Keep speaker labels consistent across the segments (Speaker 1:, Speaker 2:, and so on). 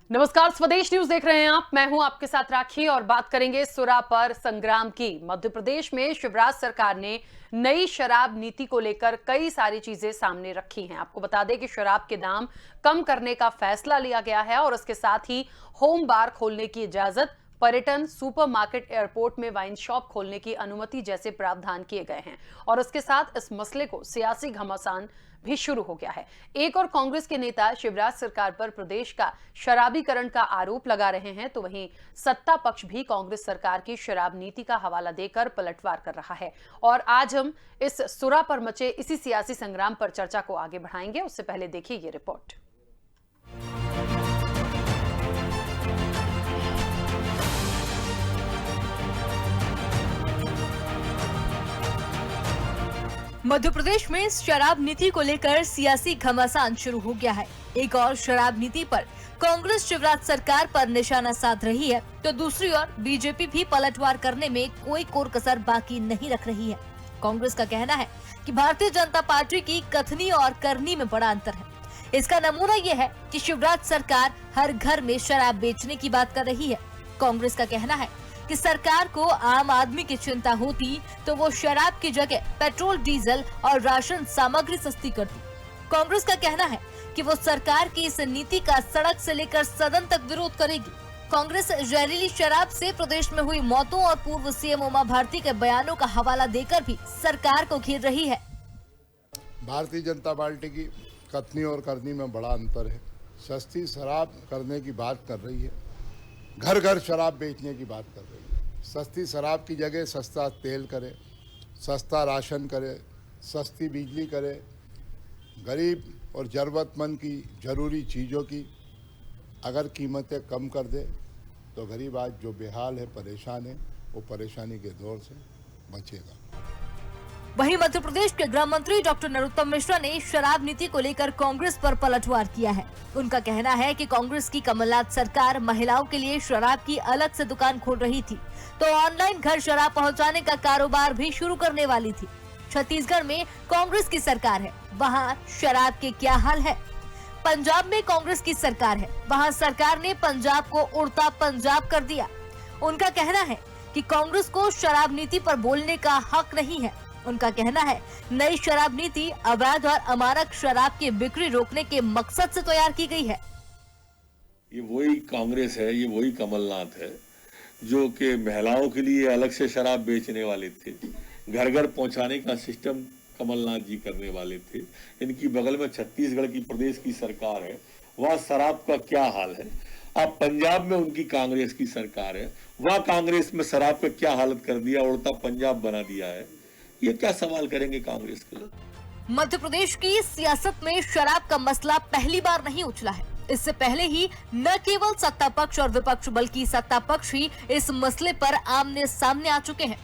Speaker 1: नमस्कार, स्वदेश न्यूज देख रहे हैं आप। मैं हूं आपके साथ राखी और बात करेंगे सुरा पर संग्राम की। मध्य प्रदेश में शिवराज सरकार ने नई शराब नीति को लेकर कई सारी चीजें सामने रखी हैं। आपको बता दें कि शराब के दाम कम करने का फैसला लिया गया है और उसके साथ ही होम बार खोलने की इजाजत, पर्यटन, सुपरमार्केट, एयरपोर्ट में वाइन शॉप खोलने की अनुमति जैसे प्रावधान किए गए हैं। और उसके साथ इस मसले को सियासी घमासान भी शुरू हो गया है। एक और कांग्रेस के नेता शिवराज सरकार पर प्रदेश का शराबीकरण का आरोप लगा रहे हैं, तो वहीं सत्ता पक्ष भी कांग्रेस सरकार की शराब नीति का हवाला देकर पलटवार कर रहा है। और आज हम इस सुरा पर मचे इसी सियासी संग्राम पर चर्चा को आगे बढ़ाएंगे। उससे पहले देखिए ये रिपोर्ट।
Speaker 2: मध्य प्रदेश में शराब नीति को लेकर सियासी घमासान शुरू हो गया है। एक और शराब नीति पर कांग्रेस शिवराज सरकार पर निशाना साध रही है, तो दूसरी ओर बीजेपी भी पलटवार करने में कोई कोर कसर बाकी नहीं रख रही है। कांग्रेस का कहना है कि भारतीय जनता पार्टी की कथनी और करनी में बड़ा अंतर है। इसका नमूना ये है कि शिवराज सरकार हर घर में शराब बेचने की बात कर रही है। कांग्रेस का कहना है कि सरकार को आम आदमी की चिंता होती तो वो शराब की जगह पेट्रोल, डीजल और राशन सामग्री सस्ती करती। कांग्रेस का कहना है कि वो सरकार की इस नीति का सड़क से लेकर सदन तक विरोध करेगी। कांग्रेस जहरीली शराब से प्रदेश में हुई मौतों और पूर्व सीएम उमा भारती के बयानों का हवाला देकर भी सरकार को घेर रही है।
Speaker 3: भारतीय जनता पार्टी की कथनी और करनी में बड़ा अंतर है। सस्ती शराब करने की बात कर रही है, घर घर शराब बेचने की बात कर रही है। सस्ती शराब की जगह सस्ता तेल करे, सस्ता राशन करे, सस्ती बिजली करे, गरीब और ज़रूरतमंद की ज़रूरी चीज़ों की अगर कीमतें कम कर दे तो गरीब आज जो बेहाल है, परेशान है, वो परेशानी के दौर से बचेगा।
Speaker 2: वहीं मध्य प्रदेश के गृह मंत्री डॉक्टर नरोत्तम मिश्रा ने शराब नीति को लेकर कांग्रेस पर पलटवार किया है। उनका कहना है कि कांग्रेस की कमलनाथ सरकार महिलाओं के लिए शराब की अलग से दुकान खोल रही थी, तो ऑनलाइन घर शराब पहुंचाने का कारोबार भी शुरू करने वाली थी। छत्तीसगढ़ में कांग्रेस की सरकार है, वहाँ शराब के क्या हाल है? पंजाब में कांग्रेस की सरकार है, वहाँ सरकार ने पंजाब को उड़ता पंजाब कर दिया। उनका कहना है कि कांग्रेस को शराब नीति पर बोलने का हक नहीं है। उनका कहना है नई शराब नीति अवैध और अमानक शराब की बिक्री रोकने के मकसद से तैयार की गई है।
Speaker 4: ये वही कांग्रेस है, ये वही कमलनाथ है जो कि महिलाओं के लिए अलग से शराब बेचने वाले थे, घर घर पहुंचाने का सिस्टम कमलनाथ जी करने वाले थे। इनकी बगल में छत्तीसगढ़ की प्रदेश की सरकार है, वहाँ शराब का क्या हाल है। अब पंजाब में उनकी कांग्रेस की सरकार है, वहाँ कांग्रेस में शराब का क्या हालत कर दिया, उड़ता पंजाब बना दिया है। ये क्या सवाल करेंगे कांग्रेस के लोग?
Speaker 2: मध्य प्रदेश की सियासत में शराब का मसला पहली बार नहीं उछला है। इससे पहले ही न केवल सत्ता पक्ष और विपक्ष बल्कि सत्ता पक्ष ही इस मसले पर आमने सामने आ चुके हैं।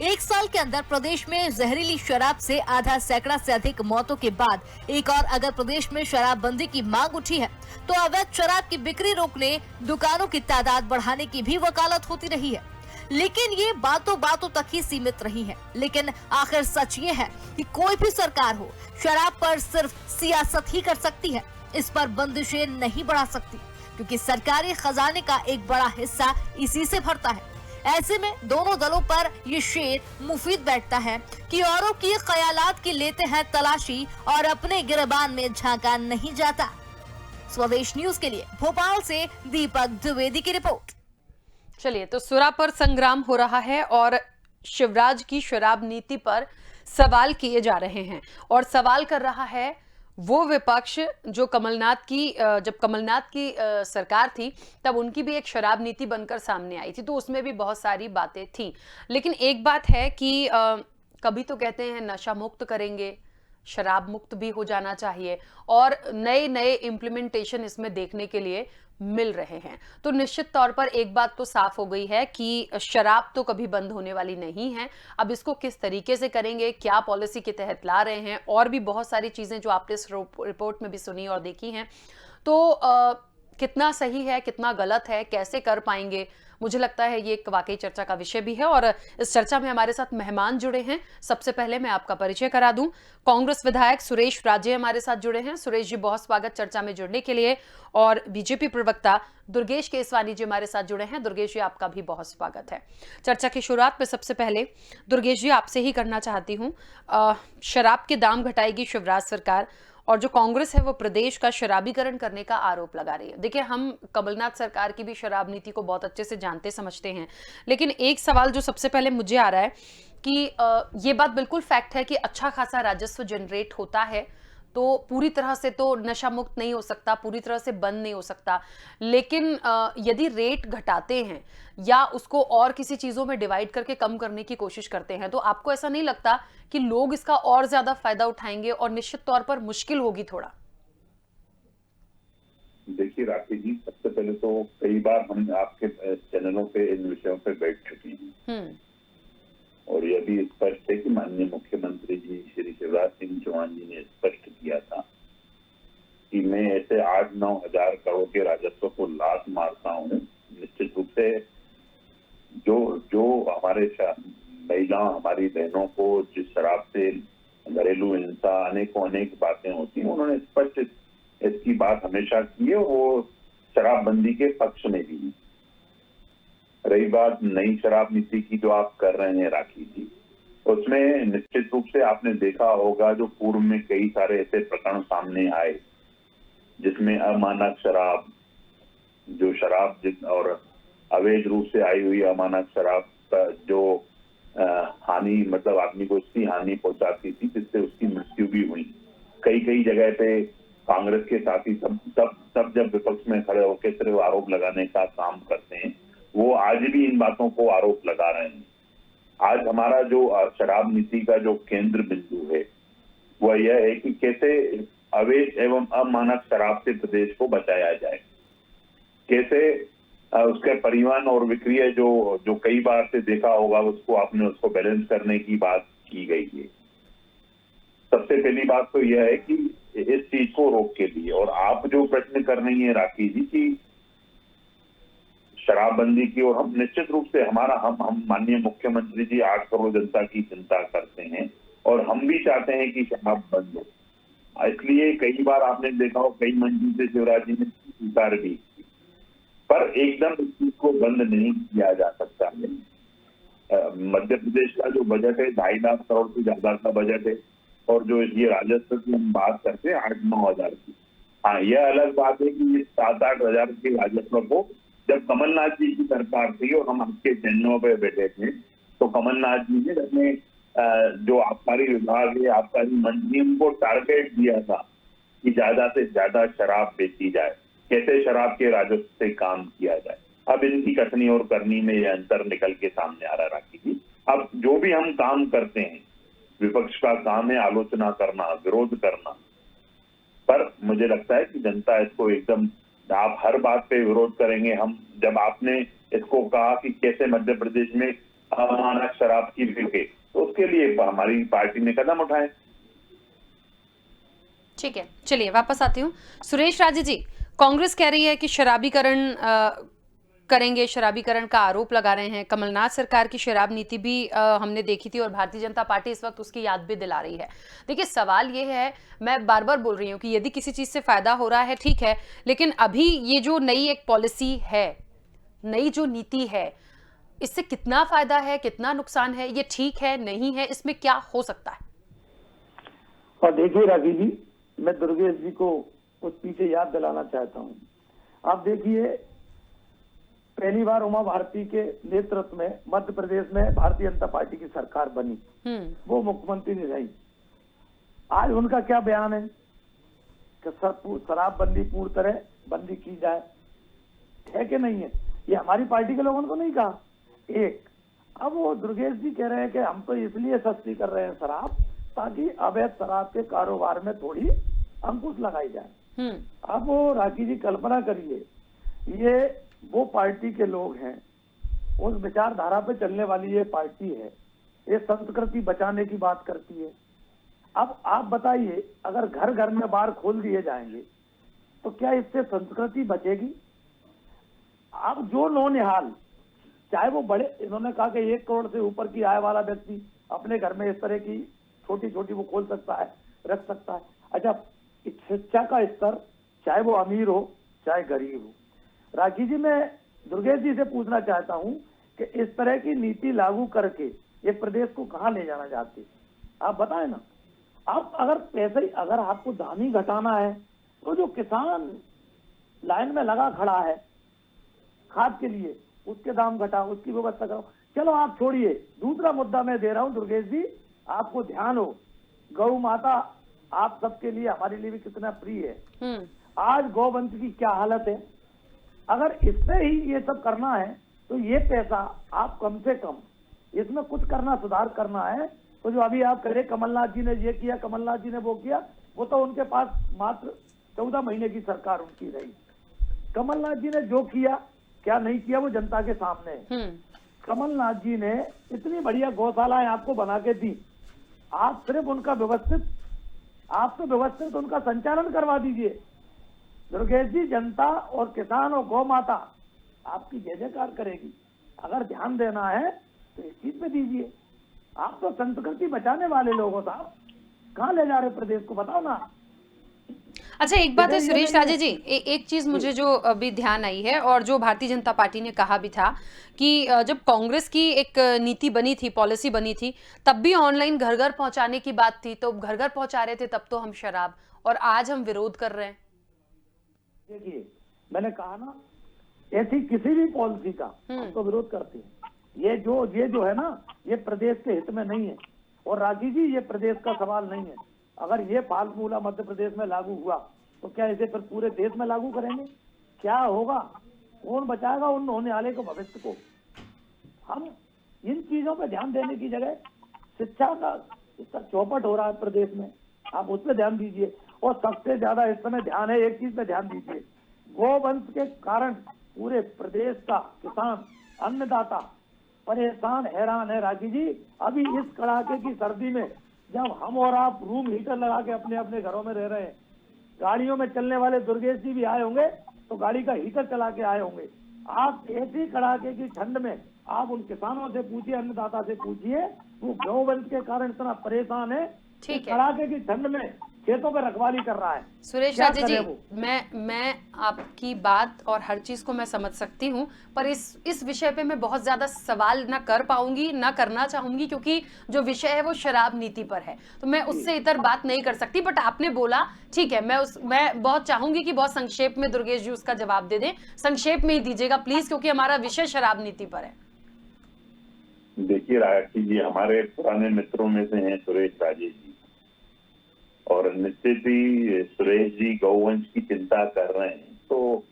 Speaker 2: एक साल के अंदर प्रदेश में जहरीली शराब से आधा सैकड़ा से अधिक मौतों के बाद एक और अगर प्रदेश में शराबबंदी की मांग उठी है तो अवैध शराब की बिक्री रोकने, दुकानों की तादाद बढ़ाने की भी वकालत होती रही है। लेकिन ये बातों बातों तक ही सीमित रही है। लेकिन आखिर सच ये है कि कोई भी सरकार हो, शराब पर सिर्फ सियासत ही कर सकती है, इस पर बंदिशें नहीं बढ़ा सकती, क्योंकि सरकारी खजाने का एक बड़ा हिस्सा इसी से भरता है। ऐसे में दोनों दलों पर ये शेर मुफीद बैठता है कि औरों की ख्यालात की लेते हैं तलाशी और अपने गिरबान में झांका नहीं जाता। स्वदेश न्यूज के लिए भोपाल से दीपक द्विवेदी की रिपोर्ट।
Speaker 1: चलिए, तो सुरा पर संग्राम हो रहा है और शिवराज की शराब नीति पर सवाल किए जा रहे हैं और सवाल कर रहा है वो विपक्ष जो जब कमलनाथ की सरकार थी तब उनकी भी एक शराब नीति बनकर सामने आई थी, तो उसमें भी बहुत सारी बातें थी। लेकिन एक बात है कि कभी तो कहते हैं नशा मुक्त करेंगे, शराब मुक्त भी हो जाना चाहिए और नए नए इम्प्लीमेंटेशन इसमें देखने के लिए मिल रहे हैं। तो निश्चित तौर पर एक बात तो साफ हो गई है कि शराब तो कभी बंद होने वाली नहीं है। अब इसको किस तरीके से करेंगे, क्या पॉलिसी के तहत ला रहे हैं, और भी बहुत सारी चीजें जो आपने इस रिपोर्ट में भी सुनी और देखी हैं, तो कितना सही है, कितना गलत है, कैसे कर पाएंगे, मुझे लगता है ये एक वाकई चर्चा का विषय भी है और इस चर्चा में हमारे साथ मेहमान जुड़े हैं। सबसे पहले मैं आपका परिचय करा दूं, कांग्रेस विधायक सुरेश राजे हमारे साथ जुड़े हैं। सुरेश जी, बहुत स्वागत चर्चा में जुड़ने के लिए। और बीजेपी प्रवक्ता दुर्गेश केसवानी जी हमारे साथ जुड़े हैं। दुर्गेश जी, आपका भी बहुत स्वागत है। चर्चा की शुरुआत में सबसे पहले दुर्गेश जी आपसे ही करना चाहती हूँ। शराब के दाम घटाएगी शिवराज सरकार और जो कांग्रेस है वो प्रदेश का शराबीकरण करने का आरोप लगा रही है। देखिए, हम कमलनाथ सरकार की भी शराब नीति को बहुत अच्छे से जानते समझते हैं, लेकिन एक सवाल जो सबसे पहले मुझे आ रहा है कि ये बात बिल्कुल फैक्ट है कि अच्छा खासा राजस्व जनरेट होता है, तो पूरी तरह से तो नशा मुक्त नहीं हो सकता, पूरी तरह से बंद नहीं हो सकता, लेकिन यदि रेट घटाते हैं या उसको और किसी चीजों में डिवाइड करके कम करने की कोशिश करते हैं, तो आपको ऐसा नहीं लगता कि लोग इसका और ज्यादा फायदा उठाएंगे और निश्चित तौर पर मुश्किल होगी थोड़ा?
Speaker 5: देखिए राखी जी, सबसे पहले तो कई बार हम आपके चैनलों पे इन विषयों पे बैठ चुके हैं और यह भी स्पष्ट है कि माननीय मुख्यमंत्री जी श्री शिवराज सिंह चौहान जी ने स्पष्ट किया था कि मैं ऐसे 8-9 हजार करोड़ के राजस्व को लात मारता हूँ। निश्चित रूप से जो हमारे महिलाओं, हमारी बहनों को जिस शराब से घरेलू हिंसा अनेक बातें होती हैं, उन्होंने स्पष्ट इसकी बात हमेशा की है। वो शराबबंदी के पक्ष में भी। रही बात नई शराब नीति की जो आप कर रहे हैं राखी जी, उसमें निश्चित रूप से आपने देखा होगा जो पूर्व में कई सारे ऐसे प्रकरण सामने आए जिसमें अमानक शराब, जो शराब और अवैध रूप से आई हुई अमानक शराब का जो हानि, मतलब आदमी को इसकी हानि पहुंचाती थी जिससे उसकी मृत्यु भी हुई। कई जगह पे कांग्रेस के साथी सब जब विपक्ष में खड़े होकर सिर्फ आरोप लगाने का काम करते हैं, वो आज भी इन बातों को आरोप लगा रहे हैं। आज हमारा जो शराब नीति का जो केंद्र बिंदु है वह यह है कि कैसे अवैध एवं अमानक शराब से प्रदेश को बचाया जाए, कैसे उसके परिवहन और विक्रय जो कई बार से देखा होगा उसको बैलेंस करने की बात की गई है। सबसे पहली बात तो यह है कि इस चीज को रोक के लिए, और आप जो प्रश्न कर रही है राखी जी की शराबबंदी की, और हम निश्चित रूप से हम माननीय मुख्यमंत्री जी 8 करोड़ जनता की चिंता करते हैं और हम भी चाहते हैं कि शराब बंद हो। इसलिए कई बार आपने देखा हो कई मंजिल से शिवराज जी ने स्वीकार भी की, पर एकदम इस चीज को बंद नहीं किया जा सकता है। मध्य प्रदेश का जो बजट है 2.5 लाख करोड़ से ज्यादा का बजट है, और जो ये राजस्व की हम बात करते हैं 8-9 हजार की। हाँ, यह अलग बात है कि ये 7-8 हजार के राजस्व को जब कमलनाथ जी की सरकार थी और हम आपके चैनलों पे बैठे थे, तो कमलनाथ जी ने अपने जो आबकारी विभाग है, आबकारी मंत्री, उनको टारगेट दिया था कि ज्यादा से ज्यादा शराब बेची जाए, कैसे शराब के राजस्व से काम किया जाए। अब इनकी कथनी और करनी में यह अंतर निकल के सामने आ रहा है राखी जी। अब जो भी हम काम करते हैं, विपक्ष का काम है आलोचना करना, विरोध करना, पर मुझे लगता है कि जनता इसको एकदम, आप हर बात पे विरोध करेंगे। हम जब आपने इसको कहा कि कैसे मध्य प्रदेश में अमानक शराब की बिके, तो उसके लिए हमारी पार्टी ने कदम उठाए।
Speaker 1: ठीक है, चलिए वापस आती हूँ। सुरेश राजे जी, कांग्रेस कह रही है कि शराबीकरण करेंगे, शराबीकरण का आरोप लगा रहे हैं। कमलनाथ सरकार की शराब नीति भी हमने देखी थी और भारतीय जनता पार्टी इस वक्त उसकी याद भी दिला रही है। देखिए, सवाल ये है, मैं बार बार बोल रही हूँ कि यदि किसी चीज से फायदा हो रहा है ठीक है, लेकिन अभी ये जो नई एक पॉलिसी है, नई जो नीति है, इससे कितना फायदा है, कितना नुकसान है, ये ठीक है नहीं है, इसमें क्या हो सकता है?
Speaker 6: और देखिए राखी जी, मैं दुर्गेश जी को कुछ पीछे याद दिलाना चाहता हूँ। आप देखिए, पहली बार उमा भारती के नेतृत्व में मध्य प्रदेश में भारतीय जनता पार्टी की सरकार बनी, वो मुख्यमंत्री ने रही। आज उनका क्या बयान है कि शराबबंदी पूरी तरह बंदी की जाए, है कि नहीं है? ये हमारी पार्टी के लोगों ने तो नहीं कहा। एक, अब वो दुर्गेश जी कह रहे हैं कि हम तो इसलिए सस्ती कर रहे हैं शराब ताकि अवैध शराब के कारोबार में थोड़ी अंकुश लगाई जाए। अब वो राखी जी कल्पना करिए, ये वो पार्टी के लोग हैं, उस विचारधारा पे चलने वाली ये पार्टी है, ये संस्कृति बचाने की बात करती है। अब आप बताइए, अगर घर घर में बार खोल दिए जाएंगे तो क्या इससे संस्कृति बचेगी? अब जो नौनिहाल चाहे वो बड़े, इन्होंने कहा कि 1 करोड़ से ऊपर की आय वाला व्यक्ति अपने घर में इस तरह की छोटी छोटी वो खोल सकता है, रख सकता है। अच्छा, शिक्षा का स्तर चाहे वो अमीर हो चाहे गरीब हो। राखी जी, मैं दुर्गेश जी से पूछना चाहता हूं कि इस तरह की नीति लागू करके ये प्रदेश को कहां ले जाना चाहते हैं, आप बताएं ना। आप अगर पैसे, अगर आपको दाम ही घटाना है तो जो किसान लाइन में लगा खड़ा है खाद के लिए, उसके दाम घटाओ, उसकी व्यवस्था करो। चलो आप छोड़िए, दूसरा मुद्दा मैं दे रहा हूं दुर्गेश जी, आपको ध्यान हो, गौ माता आप सबके लिए, हमारे लिए भी कितना प्रिय है। आज गौवंश की क्या हालत है। अगर इससे ही ये सब करना है तो ये पैसा आप कम से कम इसमें कुछ करना, सुधार करना है तो जो अभी आप कह रहे कमलनाथ जी ने ये किया, कमलनाथ जी ने वो किया, वो तो उनके पास मात्र 14 महीने की सरकार उनकी रही। कमलनाथ जी ने जो किया, क्या नहीं किया, वो जनता के सामने है। कमलनाथ जी ने इतनी बढ़िया गौशालाएं आपको बना के दी, आप सिर्फ उनका व्यवस्थित, आप तो व्यवस्थित उनका संचालन करवा दीजिए। दुर्गेश जी, जनता और किसान और गौ माता आपकी जय जयकार करेगी। अगर ध्यान देना है तो इस चीज पे दीजिए। आप तो संस्कृति बचाने वाले लोग हो साहब, कहाँ ले जा रहे प्रदेश को, बताओ ना।
Speaker 1: अच्छा, एक बात है सुरेश राजे जी, एक चीज मुझे जो अभी ध्यान आई है और जो भारतीय जनता पार्टी ने कहा भी था कि जब कांग्रेस की एक नीति बनी थी, पॉलिसी बनी थी, तब भी ऑनलाइन घर घर पहुंचाने की बात थी, तो घर घर पहुंचा रहे थे तब तो हम शराब, और आज हम विरोध कर रहे हैं।
Speaker 6: देखिए, मैंने कहा ना, ऐसी किसी भी पॉलिसी का हम तो विरोध करते हैं। ये जो है ना, ये प्रदेश के हित में नहीं है। और राजी जी, ये प्रदेश का सवाल नहीं है। अगर ये फार्मूला मध्य प्रदेश में लागू हुआ तो क्या इसे फिर पूरे देश में लागू करेंगे? क्या होगा? कौन बचाएगा उन होने वाले को, भविष्य को? हम इन चीजों पे ध्यान देने की जगह शिक्षा का इतना चौपट हो रहा है प्रदेश में, आप उस पर ध्यान दीजिए। और सबसे ज्यादा इस समय ध्यान है, एक चीज पे ध्यान दीजिए, गोवंश के कारण पूरे प्रदेश का किसान, अन्नदाता परेशान, हैरान है। राखी जी, अभी इस कड़ाके की सर्दी में जब हम और आप रूम हीटर लगा के अपने अपने घरों में रह रहे हैं, गाड़ियों में चलने वाले दुर्गेश जी भी आए होंगे तो गाड़ी का हीटर चला के आए होंगे। आप ऐसी कड़ाके की ठंड में आप उन किसानों से पूछिए, अन्नदाता से पूछिए, वो गौवंश के कारण इतना परेशान है,
Speaker 1: ठीक है,
Speaker 6: कड़ाके की ठंड में खेतों पे रखवाली कर रहा है।
Speaker 1: सुरेश राजे जी, मैं आपकी बात और हर चीज को मैं समझ सकती हूँ, पर इस विषय पे मैं बहुत ज्यादा सवाल ना कर पाऊंगी, ना करना चाहूंगी, क्योंकि जो विषय है वो शराब नीति पर है, तो मैं उससे इतर बात नहीं कर सकती। बट आपने बोला, ठीक है, मैं बहुत चाहूंगी कि बहुत संक्षेप में दुर्गेश जी उसका जवाब दे दें। संक्षेप में ही दीजिएगा प्लीज, क्योंकि हमारा विषय शराब नीति पर है।
Speaker 5: देखिए राखी जी, हमारे पुराने मित्रों में से हैं सुरेश राजे जी, और निश्चित ही सुरेश जी गौवंश की चिंता कर रहे हैं, तो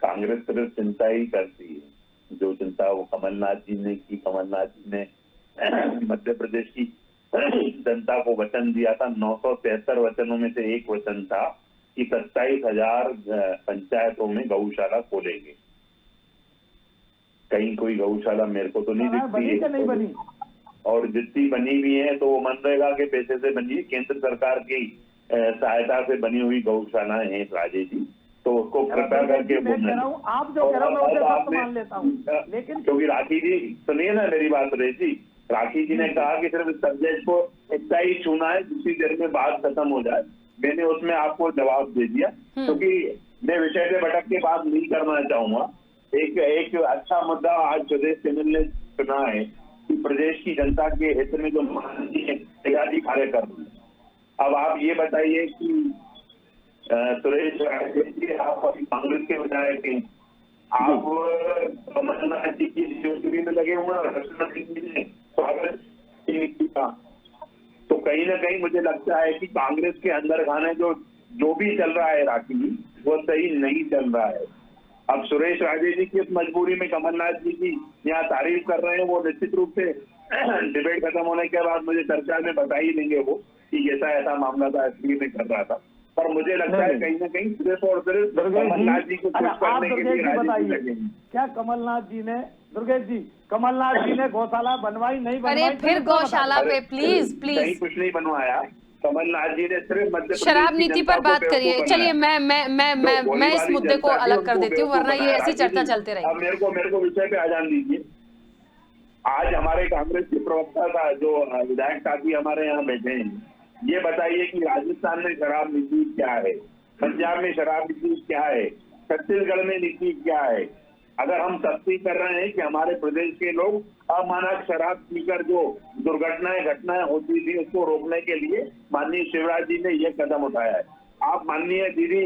Speaker 5: कांग्रेस सिर्फ चिंता ही करती है। जो चिंता वो कमलनाथ जी ने की, कमलनाथ जी ने मध्य प्रदेश की जनता को वचन दिया था, 973 वचनों में से एक वचन था कि 27,000 पंचायतों में गौशाला खोलेंगे। कहीं कोई गौशाला मेरे को तो नहीं दिखती है, और जितनी बनी भी है तो वो मनरेगा के पैसे से बनी है, केंद्र सरकार की सहायता से बनी हुई गौशालाएं हैं राजे जी, तो उसको कृपया करके
Speaker 6: आप जो कह रहे हो मैं उसे मान लेता हूं, लेकिन
Speaker 5: क्योंकि राखी जी सुनिए ना मेरी बात सुरेश जी, राखी जी ने कहा कि सिर्फ इस सब्जेक्ट को इतना ही चुना है, दूसरी देर में बात खत्म हो जाए। मैंने उसमें आपको जवाब दे दिया, क्योंकि मैं विषय से भटक के बात नहीं करना चाहूंगा। एक अच्छा मुद्दा आज प्रदेश चैनल ने चुना है कि प्रदेश की जनता के हित में जो माननीय तैयारी कार्य कर रही है। अब आप ये बताइए कि सुरेश जी, आप अभी कांग्रेस के विधायक हैं, आप कमलनाथ जी की चुटकी में लगे हुए हैं, स्वागत किया, तो कहीं ना कहीं मुझे लगता है कि कांग्रेस के अंदर खाने जो भी चल रहा है राखी, वो सही नहीं चल रहा है। अब सुरेश राजे जी की इस मजबूरी में कमलनाथ जी की यहाँ तारीफ कर रहे हैं, वो निश्चित रूप से डिबेट खत्म होने के बाद मुझे चर्चा में बता ही देंगे वो कि ऐसा मामला था, इसलिए मैं कर रहा था। पर मुझे लगता है कहीं ना कहीं सिर्फ और सिर्फ कमलनाथ जी को खुश करने के लिए
Speaker 6: बताइए, क्या कमलनाथ जी ने, दुर्गेश जी, कमलनाथ जी ने गौशाला बनवाई नहीं बनवाई?
Speaker 1: अरे फिर गौशाला पे प्लीज
Speaker 5: कहीं कुछ नहीं बनवाया, कमलनाथ जी ने सिर्फ मध्य प्रदेश
Speaker 1: शराब
Speaker 5: की
Speaker 1: नीति
Speaker 5: जनता
Speaker 1: पर
Speaker 5: को
Speaker 1: बात
Speaker 5: बेवकूफ
Speaker 1: करिए।
Speaker 5: बनाया।
Speaker 1: चलिए मैं इस मुद्दे को अलग कर देती हूँ, वरना ये ऐसी चर्चा चलते
Speaker 5: अब
Speaker 1: रहेगी।
Speaker 5: मेरे को विषय पे आ जाने दीजिए। आज हमारे कांग्रेस के प्रवक्ता का जो विधायक साथी हमारे यहाँ बैठे हैं, ये बताइए कि राजस्थान में शराब नीति क्या है, पंजाब में शराब नीति क्या है, छत्तीसगढ़ में नीति क्या है। अगर हम सख्ती कर रहे हैं कि हमारे प्रदेश के लोग अमानक शराब पीकर जो घटनाएं होती थी उसको रोकने के लिए माननीय शिवराज जी ने ये कदम उठाया है। आप माननीय दीदी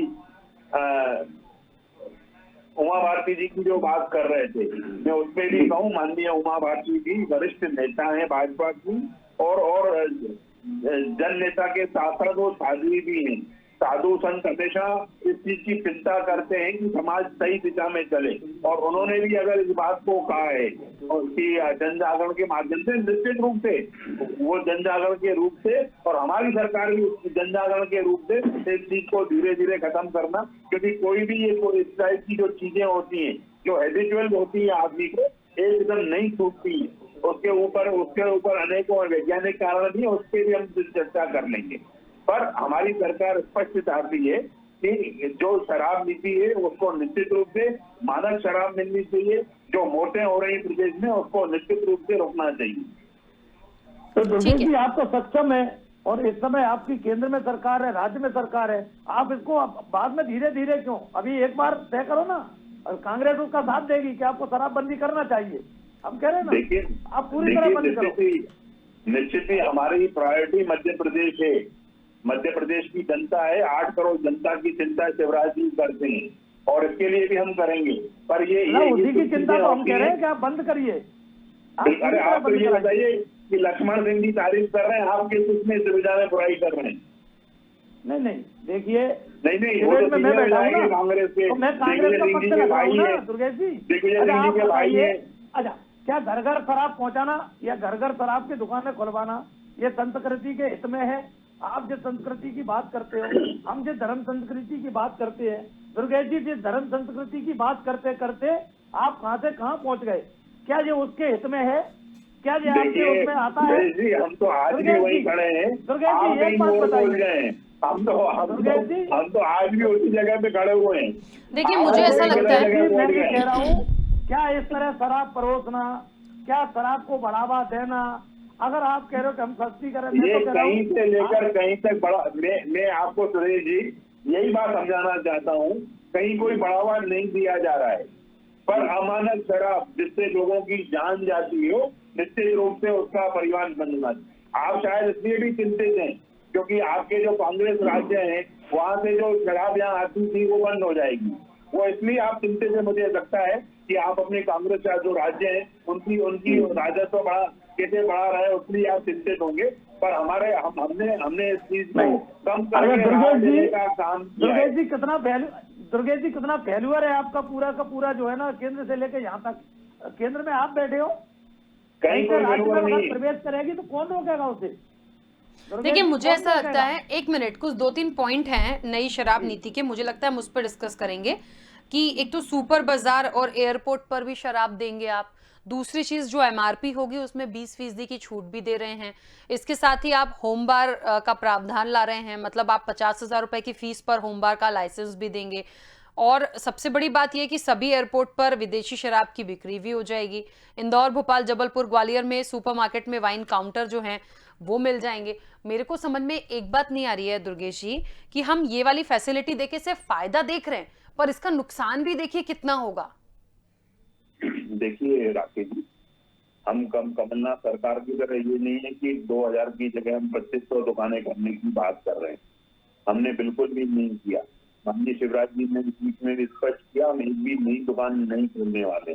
Speaker 5: उमा भारती जी की जो बात कर रहे थे, मैं उसमें भी कहूँ, माननीय उमा भारती जी वरिष्ठ नेता हैं भाजपा की और जन नेता के साथ साथ वो साध्वी भी हैं। साधु संत हमेशा इस चीज की चिंता करते हैं कि समाज सही दिशा में चले, और उन्होंने भी अगर इस बात को कहा है कि जन जागरण के माध्यम से, निश्चित रूप से वो जन जागरण के रूप से और हमारी सरकार भी जन जागरण के रूप से इस चीज को धीरे धीरे खत्म करना, क्योंकि कोई भी ये इस टाइप की जो चीजें होती हैं जो हैबिचुअल होती है आदमी को एकदम नहीं छूटती है, उसके ऊपर अनेकों वैज्ञानिक कारण भी, उस पर भी हम चर्चा कर लेंगे। पर हमारी सरकार स्पष्ट चाहती है कि जो शराब नीति है उसको निश्चित रूप से मानक शराब मिलनी चाहिए, जो मौतें हो रही प्रदेश में उसको निश्चित रूप से रोकना चाहिए।
Speaker 6: तो दुर्गेश जी, आप तो सक्षम है और इस समय आपकी केंद्र में सरकार है, राज्य में सरकार है, आप इसको बाद में धीरे धीरे क्यों, अभी एक बार तय करो ना, और कांग्रेस उसका साथ देगी कि आपको शराबबंदी करना चाहिए। हम कह रहे हैं ना,
Speaker 5: देखिए
Speaker 6: आप पूरी तरह बंद करो।
Speaker 5: निश्चित ही हमारी प्रायोरिटी मध्य प्रदेश है, मध्य प्रदेश की जनता है, 8 करोड़ जनता की चिंता शिवराज जी करते हैं और इसके लिए भी हम करेंगे। पर ये
Speaker 6: उसी की चिंता तो हम कह रहे हैं कि आप बंद करिए।
Speaker 5: अरे आप तो ये बताइए कि लक्ष्मण सिंह जी तारीफ कर रहे हैं, आप किस उसमें सुविधा में बुराई कर रहे हैं?
Speaker 6: नहीं देखिए,
Speaker 5: नहीं वो तो
Speaker 6: मैं बैठा हूँ ना,
Speaker 5: कांग्रेस के,
Speaker 6: तो मैं कांग्रेस का पक्ष लगाऊं ना दुर्गेश जी। अच्छा आप बताइए, अच्छा क्या घर घर शराब पहुंचाना या घर घर शराब की दुकानें खुलवाना ये संस्कृति के हित में है? आप जिस संस्कृति की बात करते हो, हम जिस धर्म संस्कृति की बात करते हैं, दुर्गेश जी जिस धर्म संस्कृति की बात करते करते आप कहां से कहां पहुंच गए? क्या ये उसके हित में है? क्या ये आपके उसमें आता है?
Speaker 5: जी हम तो आज भी वही खड़े हैं।
Speaker 6: दुर्गेश जी एक बात बताइए,
Speaker 5: हम तो आज भी उसी जगह पे खड़े हुए हैं।
Speaker 1: देखिए मुझे ऐसा लगता है,
Speaker 6: मैं भी कह रहा हूँ, क्या इस तरह शराब परोसना, क्या शराब को बढ़ावा देना, अगर आप कह रहे हो कि हम सस्ती करें,
Speaker 5: ये कहीं से लेकर कहीं तक बड़ा, मैं आपको सुरेश जी यही बात समझाना चाहता हूँ, कहीं कोई बढ़ावा नहीं दिया जा रहा है, पर अमानक शराब जिससे लोगों की जान जाती हो, निश्चित रूप से उसका परिवार बनना। आप शायद इसलिए भी चिंतित हैं क्योंकि आपके जो कांग्रेस राज्य हैं वहां से जो शराब यहाँ आती थी वो बंद हो जाएगी, वो इसलिए आप चिंतित हैं। मुझे लगता है कि आप अपने कांग्रेस का जो राज्य है उनकी राजस्व कैसे बढ़ा रहे हैं उसलिए आप चिंतित होंगे, पर हमने इस चीज को कम करने का काम किया है।
Speaker 6: दुर्गेश जी कितना फेल्यूअर है आपका पूरा का पूरा जो है ना, केंद्र से लेकर यहाँ तक, केंद्र में आप बैठे हो,
Speaker 5: कहीं कोई फेल्यूअर नहीं
Speaker 6: प्रवेश करेगी तो कौन रोकेगा उसे?
Speaker 1: देखिए मुझे ऐसा लगता है, एक मिनट, कुछ 2-3 पॉइंट हैं नई शराब नीति के, मुझे लगता है हम उस पर डिस्कस करेंगे कि एक तो सुपर बाजार और एयरपोर्ट पर भी शराब देंगे आप, दूसरी चीज जो एमआरपी होगी उसमें 20% की छूट भी दे रहे हैं, इसके साथ ही आप होम बार का प्रावधान ला रहे हैं, मतलब आप 50,000 रुपए की फीस पर होम बार का लाइसेंस भी देंगे, और सबसे बड़ी बात यह कि सभी एयरपोर्ट पर विदेशी शराब की बिक्री भी हो जाएगी। इंदौर, भोपाल, जबलपुर, ग्वालियर में सुपरमार्केट में वाइन काउंटर जो हैं वो मिल जाएंगे। मेरे को समझ में एक बात नहीं आ रही है दुर्गेश जी कि हम ये वाली फैसिलिटी देके सिर्फ फायदा देख रहे हैं, पर इसका नुकसान भी देखिए कितना होगा।
Speaker 5: देखिए राकेश जी, हम कमलनाथ सरकार की तरह ये नहीं है कि 2000 की जगह हम 2500 दुकानें करने की बात कर रहे हैं, हमने बिल्कुल भी नहीं किया। माननीय शिवराज जी ने बीच में भी स्पष्ट किया हम एक भी नई दुकान नहीं खोलने वाले,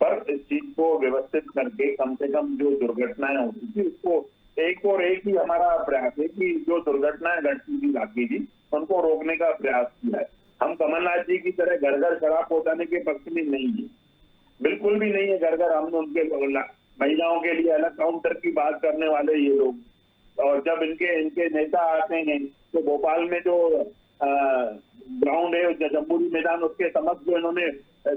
Speaker 5: पर इस चीज को व्यवस्थित करके कम से कम जो दुर्घटनाएं होती थी उसको एक ही हमारा प्रयास है कि जो दुर्घटनाएं घटती थी राकेश जी उनको रोकने का प्रयास किया है। हम कमलनाथ जी की तरह घर घर शराब पहुंचाने के पक्ष में नहीं है, बिल्कुल भी नहीं है। घर घर हमने उनके महिलाओं के लिए अलग काउंटर की बात करने वाले ये लोग, और जब इनके नेता आते हैं तो भोपाल में जो ग्राउंड है जम्बूरी मैदान, उसके समक्ष जो इन्होंने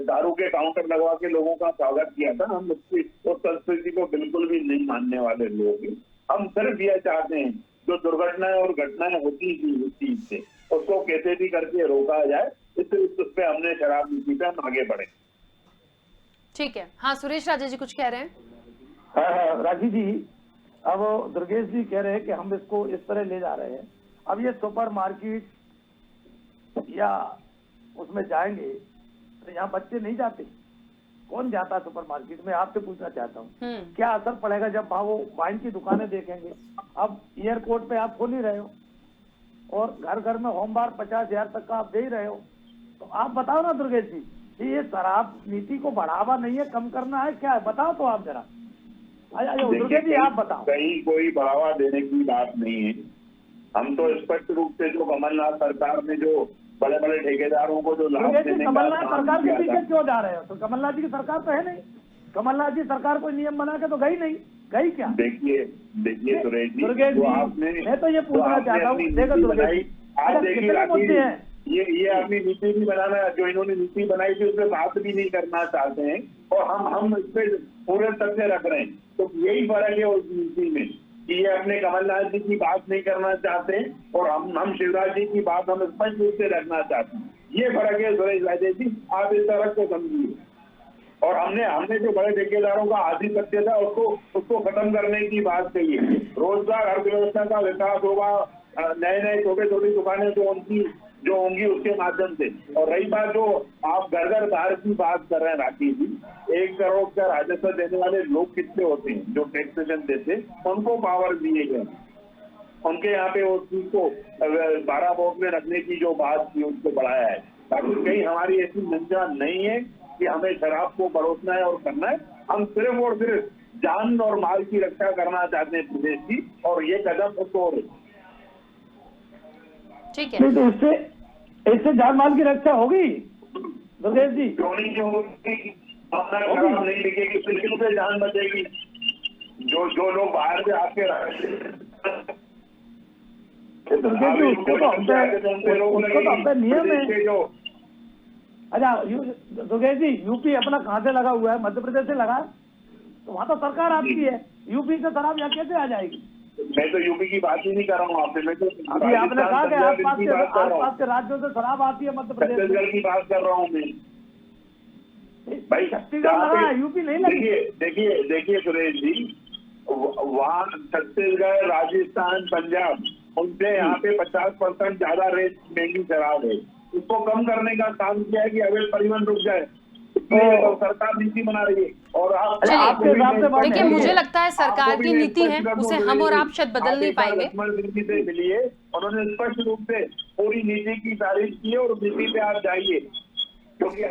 Speaker 5: दारू के काउंटर लगवा के लोगों का स्वागत किया था, हम उसकी उस संस्कृति को बिल्कुल भी नहीं मानने वाले लोग हैं। हम सिर्फ यह चाहते हैं जो दुर्घटनाएं और घटनाएं होती थी इस चीज से, उसको कैसे भी करके रोका जाए, इस पे हमने शराब नीति पे हम आगे बढ़े।
Speaker 1: ठीक है। हाँ, सुरेश राजा जी कुछ कह रहे हैं।
Speaker 6: हाँ, राखी जी, अब दुर्गेश जी कह रहे हैं कि हम इसको इस तरह ले जा रहे हैं। अब ये सुपर मार्केट या उसमें जाएंगे तो यहाँ बच्चे नहीं जाते, कौन जाता है सुपर मार्केट में? आपसे पूछना चाहता हूँ क्या असर पड़ेगा जब वहाँ वो वाइन की दुकानें देखेंगे? अब एयरपोर्ट पे आप खोल ही रहे हो और घर घर में होम बार 50,000 तक का आप दे ही रहे हो, तो आप बताओ ना दुर्गेश जी कि ये शराब नीति को बढ़ावा नहीं है, कम करना है, क्या है? बताओ तो आप जरा। दुर्गेश जी आप बताओ।
Speaker 5: कहीं कोई बढ़ावा देने की बात नहीं है। हम तो स्पष्ट रूप से जो कमलनाथ सरकार ने जो बड़े बड़े ठेकेदारों को जो लाभ देने का
Speaker 6: कमलनाथ सरकार के पीछे क्यों जा रहे हो? तो कमलनाथ जी की सरकार तो है नहीं, कमलनाथ जी सरकार कोई नियम बना के तो गई नहीं, गई क्या?
Speaker 5: देखिए सुरेश जी,
Speaker 6: दुर्गेश जी, मैं तो ये पूछना चाहता हूँ, देखो दुर्गेश जी, कितने मुद्दे हैं
Speaker 5: ये अपनी नीति भी बनाना, जो इन्होंने नीति बनाई थी उस पर बात भी नहीं करना चाहते हैं और हम इस पे पूरे तथ्य रख रहे हैं। तो यही फर्क है उस नीति में कि ये अपने कमलनाथ जी की बात नहीं करना चाहते और हम शिवराज जी की बात हम स्पष्ट रूप से रखना चाहते हैं। ये फर्क है सुरेश राजे जी, आप इस तरह को समझिए। और हमने जो बड़े ठेकेदारों का आधिपत्य था उसको खत्म करने की बात कही है। रोजगार अर्थव्यवस्था का विकास होगा, नए छोटे छोटी दुकानें जो होंगी उसके माध्यम से। और रही बात जो आप घर बाहर की बात कर रहे हैं राखी जी, 1 करोड़ का राजस्व देने वाले लोग कितने होते हैं जो टैक्सेशन देते, उनको पावर दिए गए, उनके यहाँ पे उस चीज को 12 वोट में रखने की जो बात थी उसको बढ़ाया है, ताकि कहीं हमारी ऐसी मंशा नहीं है कि हमें शराब को परोसना है और करना है। हम सिर्फ और सिर्फ जान और माल की रक्षा करना चाहते हैं प्रदेश की, और ये कदम उसको
Speaker 1: ठीक है।
Speaker 6: तो इससे जान माल की रक्षा होगी दुर्गेश जी?
Speaker 5: शराब नहीं बिकेगी, फिर से जान बचेगी। जो लोग बाहर से आके
Speaker 6: दुर्गेश जी उसको तो अपने नियम है। अच्छा दुर्गेश जी, यूपी अपना कहाँ से लगा हुआ है? मध्य प्रदेश से लगा, तो वहाँ तो सरकार आपकी है, यूपी से शराब यहाँ कैसे आ जाएगी?
Speaker 5: मैं तो यूपी की बात ही नहीं कर रहा हूँ आपसे, मैं तो
Speaker 6: अभी आपने कहा कि आसपास के राज्यों से शराब आती है मध्य प्रदेश
Speaker 5: छत्तीसगढ़ की बात कर रहा हूँ मैं भाई।
Speaker 6: छत्तीसगढ़ लगा, यूपी नहीं लगी।
Speaker 5: देखिए सुरेश जी, वहाँ छत्तीसगढ़, राजस्थान, पंजाब, उनसे यहाँ पे 50% ज्यादा रेट महंगी शराब है। उसको कम करने का काम किया है कि अवैध परिवहन रुक जाए, तो सरकार नीति बना रही है। और
Speaker 1: देखिए, मुझे लगता है सरकार की नीति है, उसे हम और आप शायद बदल नहीं पाएंगे।
Speaker 5: से मिलिए, उन्होंने स्पष्ट रूप से पूरी नीति की तारीफ की है और नीति पे आप जाइए, क्योंकि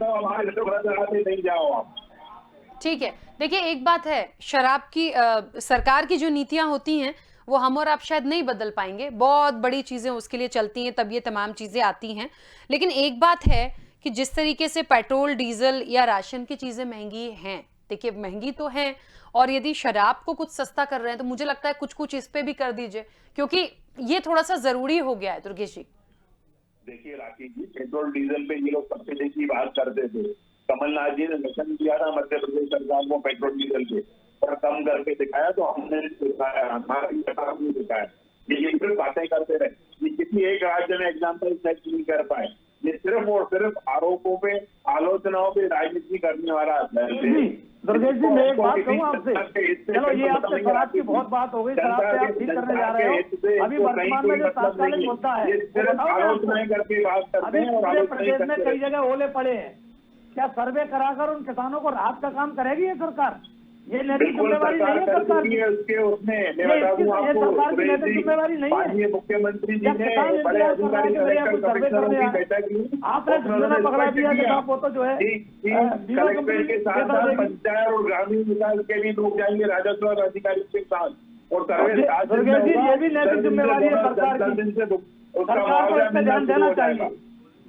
Speaker 5: हमारे नहीं जाओ आप।
Speaker 1: ठीक है। देखिए, एक बात है, शराब की सरकार की जो नीतियां होती हैं वो हम और आप शायद नहीं बदल पाएंगे, बहुत बड़ी चीजें उसके लिए चलती हैं, तब ये तमाम चीजें आती हैं। लेकिन एक बात है कि जिस तरीके से पेट्रोल, डीजल या राशन की चीजें महंगी हैं, देखिए महंगी तो हैं, और यदि शराब को कुछ सस्ता कर रहे हैं तो मुझे लगता है कुछ इस पे भी कर दीजिए, क्योंकि ये थोड़ा सा जरूरी हो गया है। दुर्गेश जी
Speaker 5: देखिए राखी जी, पेट्रोल डीजल पे ये लोग सब्सिडी की बात करते थे। कमलनाथ जी ने मिशन किया था मध्य प्रदेश सरकार को पेट्रोल डीजल पे, और कम करके दिखाया, तो हमने दिखाया, हमारी सरकार ने दिखाया। ये सिर्फ बातें करते रहे, ये किसी एक राज्य में एग्जाम्पल सेट नहीं कर पाए। ये सिर्फ और सिर्फ आरोपों पे, आलोचनाओं पे राजनीति करने वाला
Speaker 6: दुर्गेश जी, मैं एक बात कहूँ आपसे, चलो ये आपसे शराब की बहुत बात हो गई, शराब से आप ठीक करने जा रहे हो। अभी वर्तमान में जो तात्कालिक मुद्दा है,
Speaker 5: आलोचनाएं करके बात करते हैं और
Speaker 6: पूरे प्रदेश में कई जगह ओले पड़े हैं, क्या सर्वे कराकर उन किसानों को राहत का काम करेगी ये सरकार? ये नैतिक जिम्मेवारी नहीं है सरकार की, सरकार की नैतिक जिम्मेवारी नहीं है।
Speaker 5: मुख्यमंत्री जी ने बड़े
Speaker 6: अधिकारी आपने पकड़ा दिया कि वो तो जो है
Speaker 5: कलेक्टर के साथ पंचायत और ग्रामीण विकास के भी लोग जाएंगे, राजस्व अधिकारी के साथ, और
Speaker 6: दुर्गेश जी ये भी नैतिक जिम्मेवारी है सरकार की, सरकार को इसमें ध्यान देना चाहिए।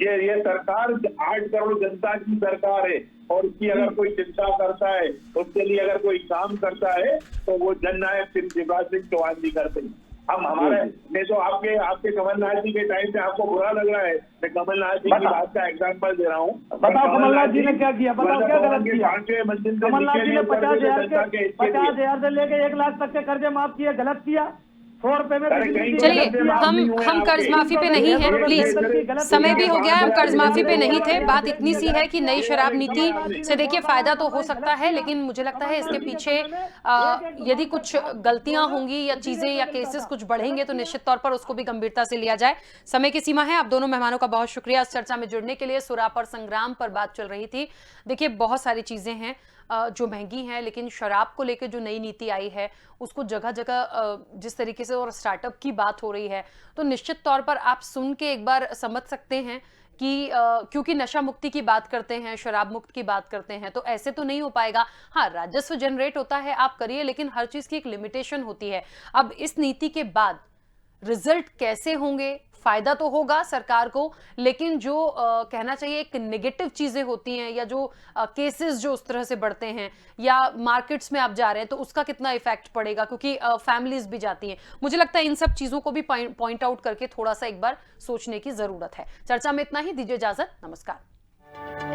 Speaker 5: ये सरकार 8 करोड़ जनता की सरकार है, और उसकी अगर कोई चिंता करता है, उसके लिए अगर कोई काम करता है, तो वो जननायक शिवराज सिंह चौहान जी करते हैं।
Speaker 7: हम हमारे नहीं तो आपके कमलनाथ जी के टाइम पे आपको बुरा लग रहा है। मैं कमलनाथ जी की बात का एग्जाम्पल दे रहा हूँ।
Speaker 6: बताओ कमलनाथ जी ने क्या किया, बताओ क्या गलत किया।
Speaker 7: 5वें मंजिल से
Speaker 6: कमलनाथ जी ने 50,000 से लेके 1 लाख तक के कर्जे माफ किए, गलत किया। 100 रुपए में
Speaker 1: चलिए, हम कर्ज माफी पे नहीं हैं, प्लीज, समय भी हो गया है, हम कर्ज माफी पे नहीं थे। बात इतनी सी है कि नई शराब नीति से देखिए फायदा तो हो सकता है, लेकिन मुझे लगता है इसके पीछे यदि कुछ गलतियां होंगी या चीजें या केसेस कुछ बढ़ेंगे तो निश्चित तौर पर उसको भी गंभीरता से लिया जाए। समय की सीमा है। आप दोनों मेहमानों का बहुत शुक्रिया इस चर्चा में जुड़ने के लिए। सुराप और संग्राम पर बात चल रही थी। देखिए, बहुत सारी चीजें हैं जो महंगी हैं, लेकिन शराब को लेकर जो नई नीति आई है उसको जगह जगह जिस तरीके से और स्टार्टअप की बात हो रही है, तो निश्चित तौर पर आप सुन के एक बार समझ सकते हैं कि क्योंकि नशा मुक्ति की बात करते हैं, शराब मुक्त की बात करते हैं, तो ऐसे तो नहीं हो पाएगा। हाँ, राजस्व जनरेट होता है, आप करिए, लेकिन हर चीज की एक लिमिटेशन होती है। अब इस नीति के बाद रिजल्ट कैसे होंगे, फायदा तो होगा सरकार को, लेकिन जो कहना चाहिए एक नेगेटिव चीजें होती हैं या जो केसेस जो उस तरह से बढ़ते हैं या मार्केट्स में आप जा रहे हैं तो उसका कितना इफेक्ट पड़ेगा, क्योंकि फैमिलीज भी जाती हैं। मुझे लगता है इन सब चीजों को भी पॉइंट आउट करके थोड़ा सा एक बार सोचने की जरूरत है। चर्चा में इतना ही, दीजिए इजाजत, नमस्कार।